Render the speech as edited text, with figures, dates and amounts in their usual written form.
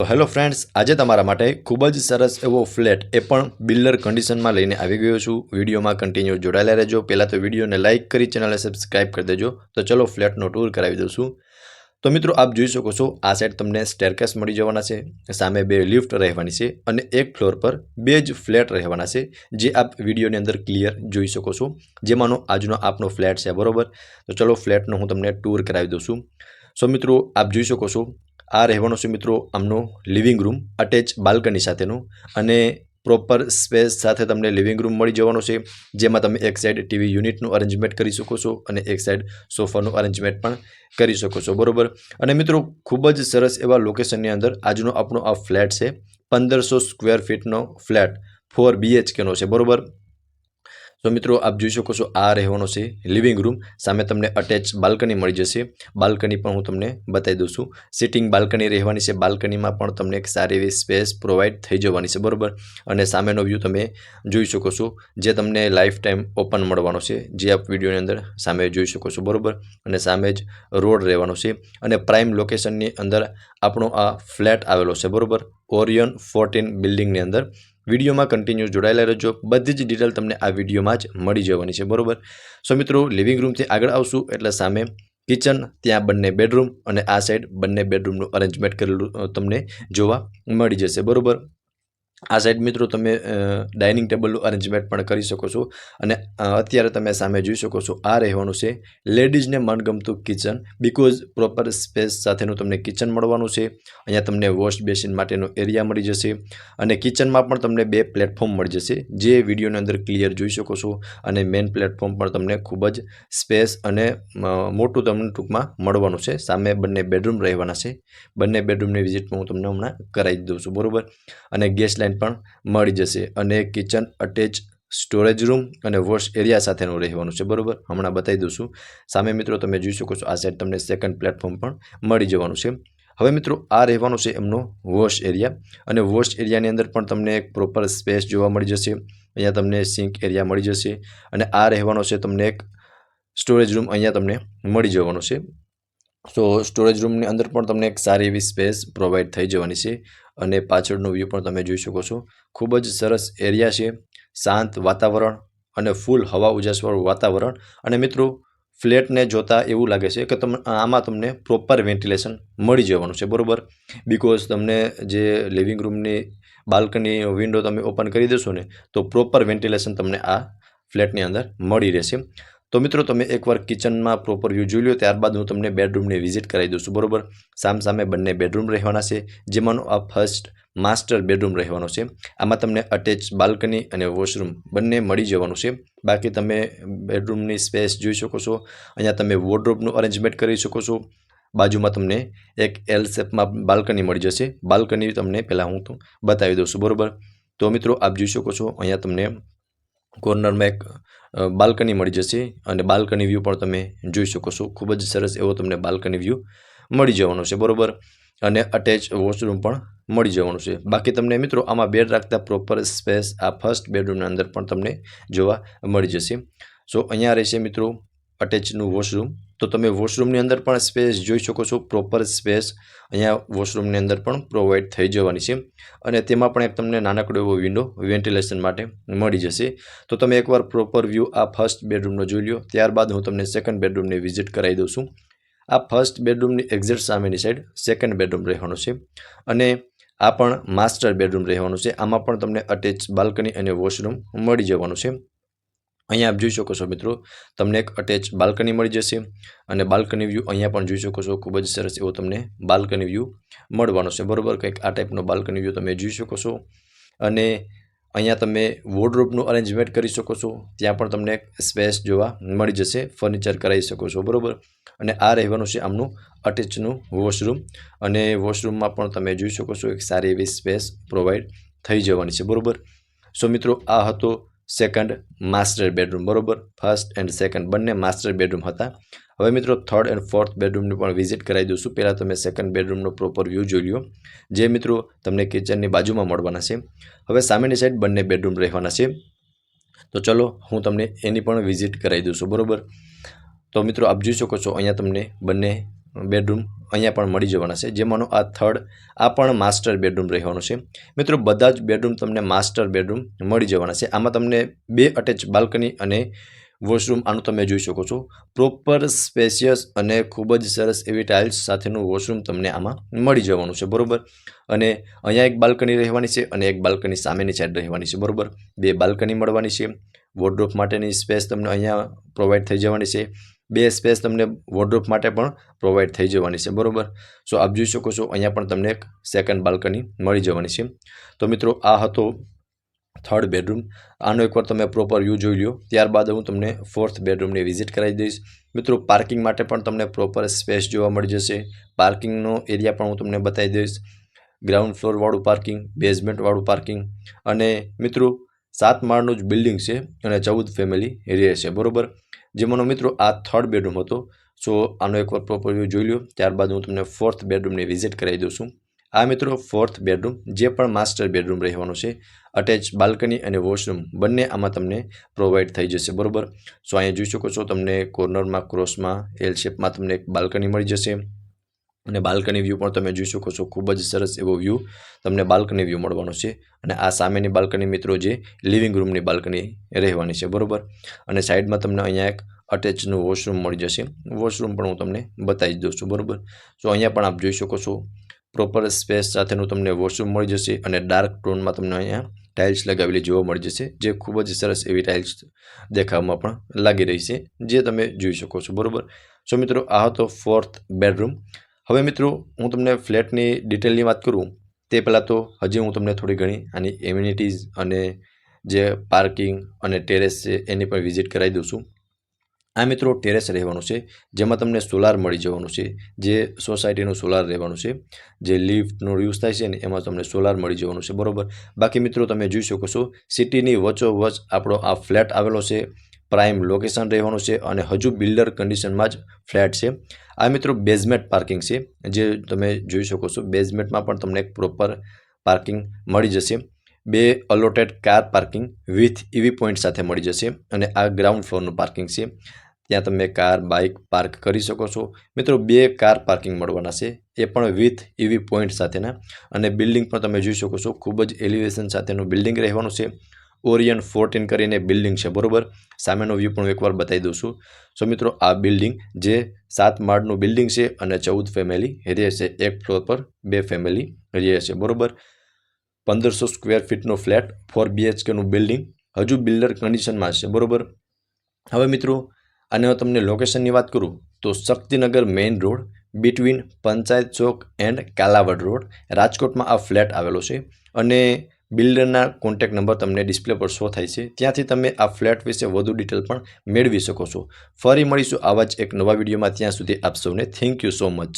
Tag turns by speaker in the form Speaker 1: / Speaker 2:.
Speaker 1: Hello friends, આજે તમારા માટે ખૂબ જ સરસ એવો ફ્લેટ એ પણ બિલ્ડર કન્ડિશનમાં લઈને આવી ગયો છું। વિડીયોમાં કન્ટિન્યુ જોડાયેલા રહેજો। પહેલાં તો વિડીયોને લાઇક કરી ચેનલને સબસ્ક્રાઇબ કરી દેજો। તો ચલો ફ્લેટનો ટૂર કરાવી દઉં છું। તો મિત્રો આપ જોઈ શકો છો, આ સાઈડ તમને સ્ટેરકેસ મળી જવાના છે, સામે 2 લિફ્ટ રહેવાની છે અને એક ફ્લોર પર 2 જ ફ્લેટ રહેવાના છે, જે આપ વિડીયોની અંદર ક્લિયર જોઈ શકો છો, જેમાંનો આજનો આપનો ફ્લેટ છે, બરોબર। તો ચલો ફ્લેટનો હું તમને ટૂર કરાવી દઉં છું। સો મિત્રો આપ જોઈ શકો છો, આ રહેવાનો છે મિત્રો આમનો લિવિંગ રૂમ અટેચ બાલ્કની સાથેનું, અને પ્રોપર સ્પેસ સાથે તમને લિવિંગ રૂમ મળી જવાનો છે, જેમાં તમે એક સાઈડ ટીવી યુનિટનું અરેન્જમેન્ટ કરી શકો છો અને એક સાઈડ સોફાનું અરેન્જમેન્ટ પણ કરી શકો છો, બરોબર। અને મિત્રો ખૂબ જ સરસ એવા લોકેશનની અંદર આજનો આપણો આ ફ્લેટ છે। 1500 સ્ક્વેર ફીટનો ફ્લેટ 4 BHKનો છે, બરોબર। તો મિત્રો આપ જોઈ શકો છો, આ રહેવાનો છે લિવિંગ રૂમ, સામે તમને અટેચ બાલ્કની મળી જશે। બાલ્કની પણ હું તમને બતાવી દઉં છું। સિટિંગ બાલ્કની રહેવાની છે, બાલ્કનીમાં પણ તમને એક સારી એવી સ્પેસ પ્રોવાઈડ થઈ જવાની છે, બરોબર। અને સામેનો વ્યૂ તમે જોઈ શકો છો, જે તમને લાઈફ ટાઈમ ઓપન મળવાનો છે, જે આપ વિડીયોની અંદર સામે જોઈ શકો છો, બરોબર। અને સામે જ રોડ રહેવાનો છે અને પ્રાઇમ લોકેશનની અંદર આપણો આ ફ્લેટ આવેલો છે, બરોબર। ઓરિયન 14 બિલ્ડિંગની અંદર વિડીયોમાં કન્ટિન્યુ જોડાયેલા રહેજો। બધી જ ડિટેલ તમને આ વિડીયોમાં જ મળી જવાની છે, બરોબર। સો મિત્રો લિવિંગ રૂમથી આગળ આવશું એટલે સામે કિચન, ત્યાં બંને બેડરૂમ અને આ સાઈડ બંને બેડરૂમનું અરેન્જમેન્ટ કરેલું તમને જોવા મળી જશે, બરોબર। આ સાઈડ મિત્રો તમે ડાઇનિંગ ટેબલનું અરેન્જમેન્ટ પણ કરી શકો છો। અને અત્યારે તમે સામે જોઈ શકો છો, આ રહેવાનું છે લેડીઝને મનગમતું કિચન, બિકોઝ પ્રોપર સ્પેસ સાથેનું તમને કિચન મળવાનું છે। અહીંયા તમને વોશ બેસિન માટેનો એરિયા મળી જશે અને કિચનમાં પણ તમને 2 પ્લેટફોર્મ મળી જશે, જે વિડીયોની અંદર ક્લિયર જોઈ શકો છો। અને મેઇન પ્લેટફોર્મ પણ તમને ખૂબ જ સ્પેસ અને મોટું તમને ટૂંકમાં મળવાનું છે। સામે બંને બેડરૂમ રહેવાના છે, બંને બેડરૂમની વિઝિટમાં હું તમને હમણાં કરાવી દઉં છું, બરોબર। અને ગેસ લાઇન પણ મળી જશે અને કિચન અટેચ સ્ટોરેજ રૂમ અને વોશ એરિયા સાથેનું રહેવાનું છે, બરોબર। હમણાં બતાવી દઉં છું। સામે મિત્રો તમે જોઈ શકો છો, આ સાઈડ તમને સેકન્ડ પ્લેટફોર્મ પણ મળી જવાનું છે। હવે મિત્રો આ રહેવાનો છે એમનો વોશ એરિયા, અને વોશ એરિયાની અંદર પણ તમને એક પ્રોપર સ્પેસ જોવા મળી જશે। અહીંયા તમને સિંક એરિયા મળી જશે અને આ રહેવાનો છે તમને એક સ્ટોરેજ રૂમ, અહીંયા તમને મળી જવાનો છે। સો સ્ટોરેજ રૂમની અંદર પણ તમને એક સારી એવી સ્પેસ પ્રોવાઈડ થઈ જવાની છે અને પાછળનો વ્યૂ પણ તમે જોઈ શકો છો। ખૂબ જ સરસ એરિયા છે, શાંત વાતાવરણ અને ફૂલ હવા ઉજાસવાળું વાતાવરણ। અને મિત્રો ફ્લેટને જોતા એવું લાગે છે કે આમાં તમને પ્રોપર વેન્ટિલેશન મળી જવાનું છે, બરોબર। બિકોઝ તમને જે લિવિંગ રૂમની બાલ્કની વિન્ડો તમે ઓપન કરી દેશો ને, તો પ્રોપર વેન્ટિલેશન તમને આ ફ્લેટની અંદર મળી રહેશે। તો મિત્રો તમે એકવાર કિચનમાં પ્રોપર વ્યૂ જોઈ લો, ત્યારબાદ હું તમને બેડરૂમની વિઝિટ કરાવી દઉં છું, બરોબર। સામે બંને બેડરૂમ રહેવાના છે, જેમાંનો આ ફર્સ્ટ માસ્ટર બેડરૂમ રહેવાનો છે। આમાં તમને અટેચ બાલ્કની અને વોશરૂમ બંને મળી જવાનું છે। બાકી તમે બેડરૂમની સ્પેસ જોઈ શકો છો, અહીંયા તમે વોર્ડરોબનું અરેન્જમેન્ટ કરી શકો છો। બાજુમાં તમને એક એલ શેપમાં બાલ્કની મળી જશે। બાલ્કની તમને પહેલાં હું તો બતાવી દઉં છું, બરોબર। તો મિત્રો આપ જોઈ શકો છો, અહીંયા તમને કોર્નરમાં એક બાલ્કની મળી જશે અને બાલ્કની વ્યૂ પણ તમે જોઈ શકો છો। ખૂબ જ સરસ એવો તમને બાલ્કની વ્યૂ મળી જવાનો છે, બરોબર। અને અટેચ વોશરૂમ પણ મળી જવાનું છે। બાકી તમને મિત્રો આમાં બેડ રાખતા પ્રોપર સ્પેસ આ ફર્સ્ટ બેડરૂમની અંદર પણ તમને જોવા મળી જશે। સો અહીંયા રહેશે મિત્રો અટેચનું વોશરૂમ, તો તમે વોશરૂમની અંદર પણ સ્પેસ જોઈ શકો છો, પ્રોપર સ્પેસ અહીંયા વોશરૂમની અંદર પણ પ્રોવાઈડ થઈ જવાની છે અને તેમાં પણ એક તમને નાનકડો એવો વિન્ડો વેન્ટિલેશન માટે મળી જશે। તો તમે એકવાર પ્રોપર વ્યૂ આ ફર્સ્ટ બેડરૂમનો જોઈ લો, ત્યારબાદ હું તમને સેકન્ડ બેડરૂમની વિઝિટ કરાવી દઉં છું। આ ફર્સ્ટ બેડરૂમની એક્ઝેક્ટ સામેની સાઈડ સેકન્ડ બેડરૂમ રહેવાનો છે અને આ પણ માસ્ટર બેડરૂમ રહેવાનું છે। આમાં પણ તમને અટેચ બાલ્કની અને વોશરૂમ મળી જવાનું છે। અહીંયા આપ જોઈ શકો છો મિત્રો, તમને એક અટેચ બાલ્કની મળી જશે અને બાલ્કની વ્યૂ અહીંયા પણ જોઈ શકો છો। ખૂબ જ સરસ એવો તમને બાલ્કની વ્યૂ મળવાનો છે, બરોબર। કંઈક આ ટાઈપનો બાલ્કની વ્યૂ તમે જોઈ શકો છો અને અહીંયા તમે વોર્ડરોબનું અરેન્જમેન્ટ કરી શકો છો, ત્યાં પણ તમને એક સ્પેસ જોવા મળી જશે, ફર્નિચર કરાવી શકો છો, બરોબર। અને આ રહેવાનું છે આમનું અટેચનું વોશરૂમ અને વોશરૂમમાં પણ તમે જોઈ શકો છો એક સારી એવી સ્પેસ પ્રોવાઈડ થઈ જવાની છે, બરોબર। સો મિત્રો આ હતો સેકન્ડ માસ્ટર બેડરૂમ, બરોબર। ફર્સ્ટ એન્ડ સેકન્ડ બંને માસ્ટર બેડરૂમ હતા। હવે મિત્રો થર્ડ એન્ડ ફોર્થ બેડરૂમની પણ વિઝિટ કરાવી દઉં। પહેલાં તમે સેકન્ડ બેડરૂમનો પ્રોપર વ્યૂ જોઈ લો, જે મિત્રો તમને કિચનની બાજુમાં મળવાના છે। હવે સામેની સાઈડ બંને બેડરૂમ રહેવાના છે, તો ચલો હું તમને એની પણ વિઝિટ કરાવી દઉં છું, બરોબર। તો મિત્રો આપ જોઈ શકો છો, અહીંયા તમને બંને બેડરૂમ અહીંયા પણ મળી જવાના છે, જેમાંનો આ થર્ડ આ પણ માસ્ટર બેડરૂમ રહેવાનો છે. મિત્રો બધા જ બેડરૂમ તમને માસ્ટર બેડરૂમ મળી જવાના છે. આમાં તમને 2 અટેચ બાલ્કની અને વોશરૂમ આનું તમે જોઈ શકો છો. પ્રોપર સ્પેશિયસ અને ખૂબ જ સરસ એવી ટાઇલ્સ સાથેનું વોશરૂમ તમને આમાં મળી જવાનું છે, બરાબર. અને અહીંયા એક બાલ્કની રહેવાની છે અને એક બાલ્કની સામેની સાઈડ રહેવાની છે, બરાબર. 2 બાલ્કની મળવાની છે. વોર્ડરોબ માટેની સ્પેસ તમને અહીંયા પ્રોવાઈડ થઈ જવાની છે. 2 સ્પેસ તમને વોર્ડરોબ માટે પણ પ્રોવાઈડ થઈ જવાની છે, બરાબર. સો આપ જોઈ શકો છો અહીંયા પણ તમને એક સેકન્ડ બાલ્કની મળી જવાની છે. તો મિત્રો આ હતો થર્ડ બેડરૂમ. આનો એકવાર તમે પ્રોપર વ્યૂ જોઈ લો, ત્યારબાદ હું તમને ફોર્થ બેડરૂમની વિઝિટ કરાવી દઈશ. મિત્રો પાર્કિંગ માટે પણ તમને પ્રોપર સ્પેસ જોવા મળી જશે. પાર્કિંગનો એરિયા પણ હું તમને બતાવી દઈશ. ગ્રાઉન્ડ ફ્લોરવાળું પાર્કિંગ, બેઝમેન્ટવાળું પાર્કિંગ અને મિત્રો 7 માળનું જ બિલ્ડિંગ છે અને 14 ફેમિલી રહે છે, બરાબર. જેમાંનો મિત્રો આ થર્ડ બેડરૂમ હતો. સો આનો એકવાર પ્રોપર વ્યૂ જોઈ લો, ત્યારબાદ હું તમને ફોર્થ બેડરૂમની વિઝિટ કરાવી દઉં છું. આ મિત્રો ફોર્થ બેડરૂમ જે પણ માસ્ટર બેડરૂમ રહેવાનું છે. અટેચ બાલ્કની અને વોશરૂમ બંને આમાં તમને પ્રોવાઈડ થઈ જશે, બરાબર. સો અહીંયા જોઈ શકો છો તમને કોર્નરમાં ક્રોસમાં એલ શેપમાં તમને એક બાલ્કની મળી જશે અને બાલ્કની વ્યૂ પણ તમે જોઈ શકો છો. ખૂબ જ સરસ એવો વ્યૂ તમને બાલ્કની વ્યૂ મળવાનો છે. અને આ સામેની બાલ્કની મિત્રો જે લિવિંગ રૂમની બાલ્કની રહેવાની છે, બરાબર. અને સાઈડમાં તમને અહીંયા એક અટેચનું વોશરૂમ મળી જશે. વોશરૂમ પણ હું તમને બતાવી દઉં છું, બરાબર. સો અહીંયા પણ આપ જોઈ શકો છો પ્રોપર સ્પેસ સાથેનું તમને વોશરૂમ મળી જશે અને ડાર્ક ટોનમાં તમને અહીંયા ટાઇલ્સ લગાવેલી જોવા મળી જશે, જે ખૂબ જ સરસ એવી ટાઇલ્સ દેખાવમાં પણ લાગી રહી છે, જે તમે જોઈ શકો છો, બરાબર. સો મિત્રો આ હતો ફોર્થ બેડરૂમ. હવે મિત્રો હું તમને ફ્લેટની ડિટેલની વાત કરું તે પહેલાં તો હજી હું તમને થોડી ઘણી આની એમ્યુનિટીઝ અને જે પાર્કિંગ અને ટેરેસ છે એની પણ વિઝિટ કરાવી દઉં છું. આ મિત્રો ટેરેસ રહેવાનું છે, જેમાં તમને સોલાર મળી જવાનું છે, જે સોસાયટીનું સોલાર રહેવાનું છે. જે લિફ્ટનો યુઝ થાય છે ને એમાં તમને સોલાર મળી જવાનું છે, બરાબર. બાકી મિત્રો તમે જોઈ શકો છો સિટીની વચ્ચોવચ આપણો આ ફ્લેટ આવેલો છે. પ્રાઇમ લોકેશન રહેવાનું છે અને હજુ બિલ્ડર કન્ડિશનમાં જ ફ્લેટ છે. આ મિત્રો બેઝમેન્ટ પાર્કિંગ છે, જે તમે જોઈ શકો છો. બેઝમેન્ટમાં પણ તમને એક પ્રોપર પાર્કિંગ મળી જશે. 2 allotted car parking with EV point સાથે મળી જશે અને આ ગ્રાઉન્ડ ફ્લોરનું પાર્કિંગ છે. ત્યાં તમે કાર બાઇક પાર્ક કરી શકો છો. મિત્રો 2 કાર પાર્કિંગ મળવાના છે, એ પણ વિથ EV પોઈન્ટ સાથેના. અને બિલ્ડિંગ પણ તમે જોઈ શકો છો ખૂબ જ એલિવેશન સાથેનું બિલ્ડિંગ રહેવાનું છે. ઓરિયન 14 કરીને બિલ્ડિંગ છે, બરાબર. સામેનો વ્યૂ પણ એકવાર બતાવી દઉં છું. સો મિત્રો આ બિલ્ડિંગ જે 7 માળનું બિલ્ડિંગ છે અને 14 ફેમિલી રહે છે. એક ફ્લોર પર 2 ફેમિલી રહે છે, બરાબર. 1500 સ્ક્વેર ફીટનો ફ્લેટ, 4 BHKનું બિલ્ડિંગ હજુ બિલ્ડર કન્ડિશનમાં છે, બરાબર. હવે મિત્રો અને તમને લોકેશનની વાત કરું તો Shaktinagar main road between Panchayat Chowk and Kalawad road, રાજકોટમાં આ ફ્લેટ આવેલો છે. અને બિલ્ડરના કોન્ટેક્ટ નંબર તમને ડિસ્પ્લે પર શો થાય છે, ત્યાંથી તમે આ ફ્લેટ વિશે વધુ ડિટેલ પણ મેળવી શકો છો. ફરી મળીશું આવા જ એક નવા વિડીયોમાં. ત્યાં સુધી આપ સૌને થેન્ક યુ સો મચ.